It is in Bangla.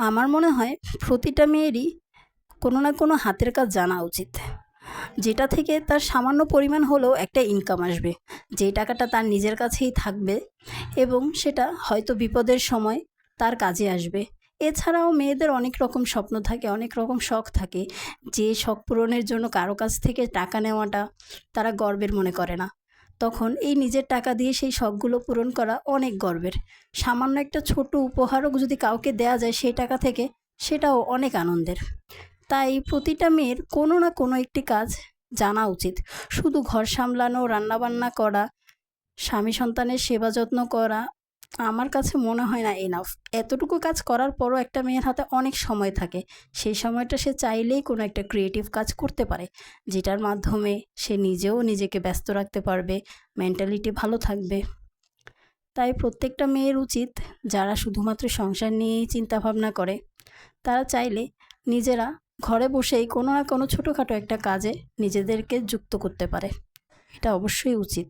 আমার মনে হয় প্রতিটা মেয়েরই কোনো না কোনো হাতের কাজ জানা উচিত, যেটা থেকে তার সামান্য পরিমাণ হলেও একটা ইনকাম আসবে, যে টাকাটা তার নিজের কাছেই থাকবে এবং সেটা হয়তো বিপদের সময় তার কাজে আসবে। এছাড়াও মেয়েদের অনেক রকম স্বপ্ন থাকে, অনেক রকম শখ থাকে, যে শখ পূরণের জন্য কারো কাছ থেকে টাকা নেওয়াটা তারা গর্বের মনে করে না। তখন এই নিজের টাকা দিয়ে সেই শখগুলো পূরণ করা অনেক গর্বের। সামান্য একটা ছোট উপহারও যদি কাউকে দেয়া যায় সেই টাকা থেকে, সেটাও অনেক আনন্দের। তাই প্রতিটা মেয়ের কোনো না কোনো একটি কাজ জানা উচিত। শুধু ঘর সামলানো, রান্নাবান্না করা, স্বামী সন্তানের সেবা যত্ন করা আমার কাছে মনে হয় না এনাফ। এতটুকু কাজ করার পরও একটা মেয়ের হাতে অনেক সময় থাকে। সেই সময়টা সে চাইলেই কোনো একটা ক্রিয়েটিভ কাজ করতে পারে, যেটার মাধ্যমে সে নিজেও নিজেকে ব্যস্ত রাখতে পারবে, মেন্টালিটি ভালো থাকবে। তাই প্রত্যেকটা মেয়ের উচিত, যারা শুধুমাত্র সংসার নিয়েই চিন্তাভাবনা করে, তারা চাইলে নিজেরা ঘরে বসেই কোনো না কোনো ছোটোখাটো একটা কাজে নিজেদেরকে যুক্ত করতে পারে। এটা অবশ্যই উচিত।